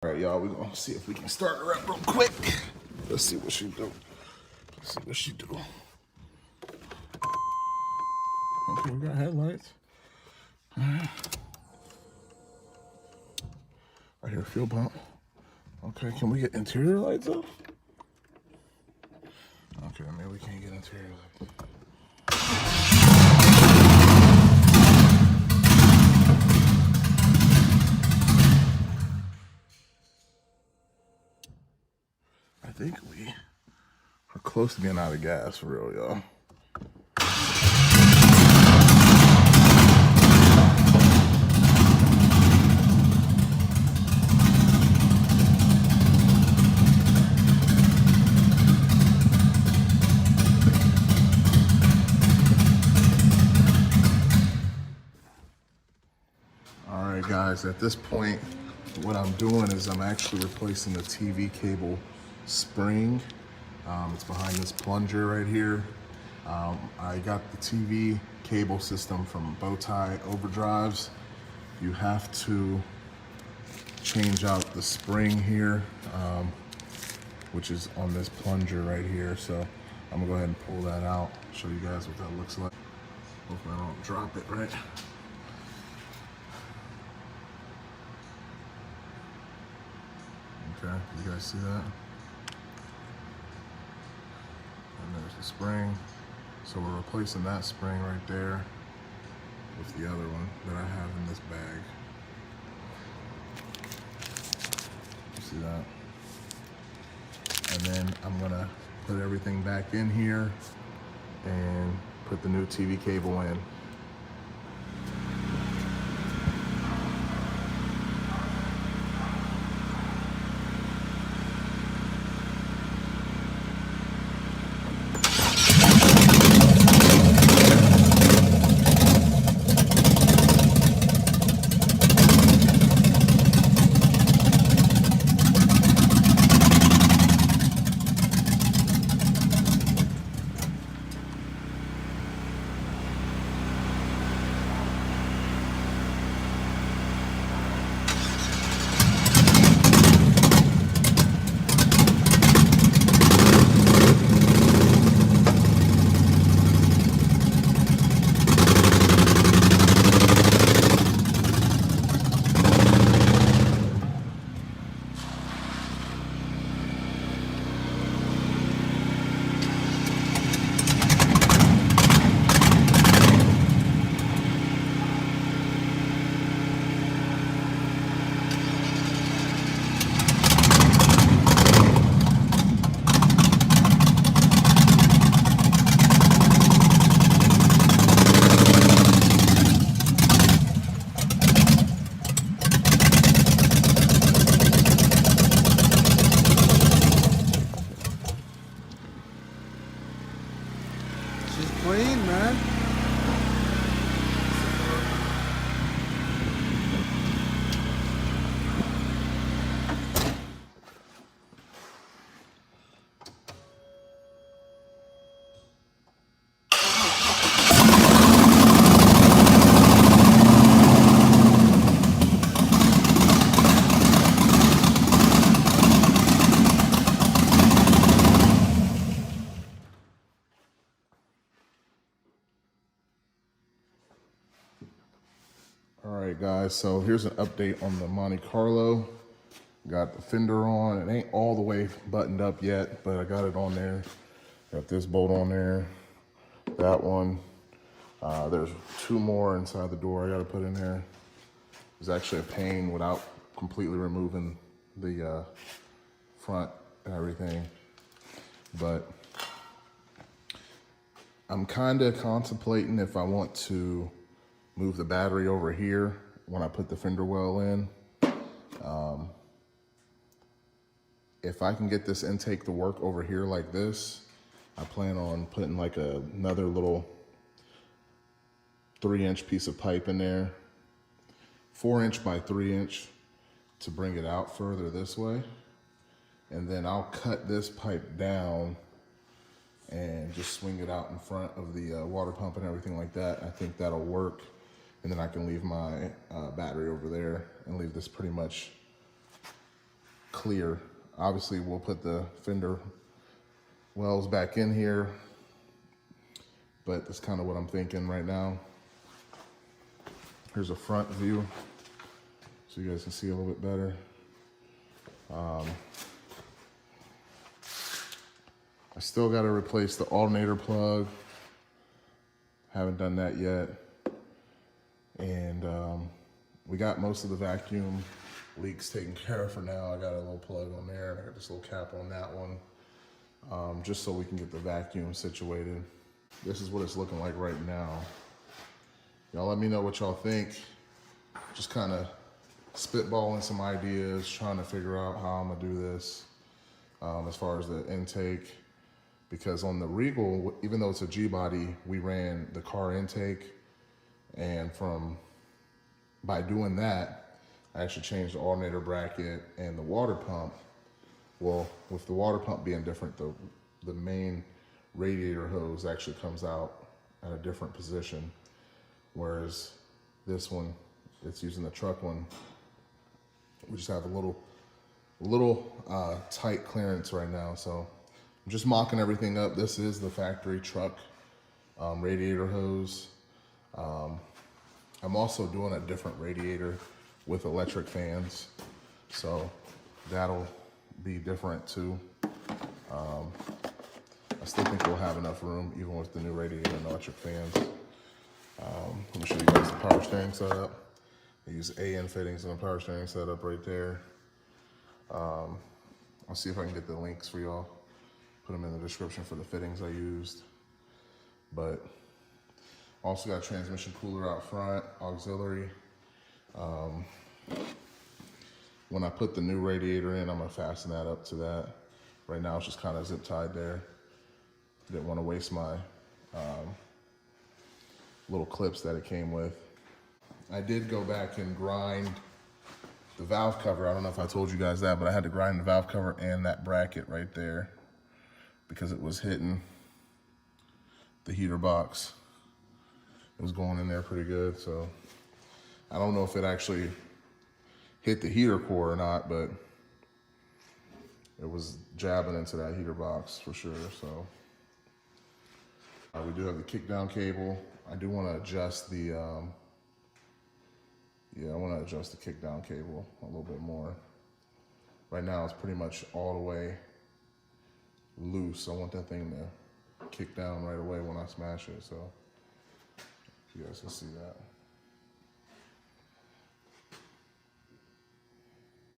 All right, y'all, we're gonna see if we can start her up real quick. Let's see what she do. Let's see what she do. Okay, we got headlights. All right. Right here, fuel pump. Okay, can we get interior lights up? Okay, maybe we can't get interior lights. I think we are close to being out of gas for real, y'all. All right, guys, at this point, what I'm doing is I'm actually replacing the TV cable spring. It's behind this plunger right here. I got the TV cable system from Bowtie Overdrives. You have to change out the spring here, which is on this plunger right here. So I'm gonna go ahead and pull that out, show you guys what that looks like. Hopefully I don't drop it, right? Okay, you guys see that? And there's the spring. So we're replacing that spring right there with the other one that I have in this bag. You see that? And then I'm gonna put everything back in here and put the new TV cable in. She's clean, man. All right, guys, so here's an update on the Monte Carlo. Got the fender on. It ain't all the way buttoned up yet, but I got it on there. Got this bolt on there, that one. There's two more inside the door I gotta put in there. It's actually a pain without completely removing the front and everything. But I'm kinda contemplating if I want to move the battery over here when I put the fender well in. If I can get this intake to work over here like this, I plan on putting like another little 3-inch piece of pipe in there, 4-inch by 3-inch, to bring it out further this way. And then I'll cut this pipe down and just swing it out in front of the water pump and everything like that. I think that'll work. And then I can leave my battery over there and leave this pretty much clear. Obviously, we'll put the fender wells back in here, but that's kind of what I'm thinking right now. Here's a front view so you guys can see a little bit better. I still got to replace the alternator plug. Haven't done that yet. And we got most of the vacuum leaks taken care of for now. I got a little plug on there, and I got this little cap on that one, just so we can get the vacuum situated. This is what it's looking like right now. Y'all let me know what y'all think. Just kind of spitballing some ideas, trying to figure out how I'm gonna do this as far as the intake. Because on the Regal, even though it's a G-body, we ran the car intake, and by doing that, I actually changed the alternator bracket and the water pump. Well, with the water pump being different, the main radiator hose actually comes out at a different position, whereas this one, it's using the truck one. We just have a little tight clearance right now, so I'm just mocking everything up. This is the factory truck radiator hose. I'm also doing a different radiator with electric fans, so that'll be different too. I still think we'll have enough room even with the new radiator and electric fans. Let me show you guys the power steering setup. I use AN fittings and a power steering setup right there. I'll see if I can get the links for y'all. Put them in the description for the fittings I used. But also got a transmission cooler out front, auxiliary. When I put the new radiator in, I'm gonna fasten that up to that. Right now it's just kind of zip tied there. Didn't want to waste my little clips that it came with. I did go back and grind the valve cover. I don't know if I told you guys that, but I had to grind the valve cover and that bracket right there because it was hitting the heater box. It was going in there pretty good, so I don't know if it actually hit the heater core or not, but it was jabbing into that heater box for sure. So we do have the kickdown cable. I do want to adjust the I want to adjust the kickdown cable a little bit more. Right now it's pretty much all the way loose. I want that thing to kick down right away when I smash it, so you guys can see that.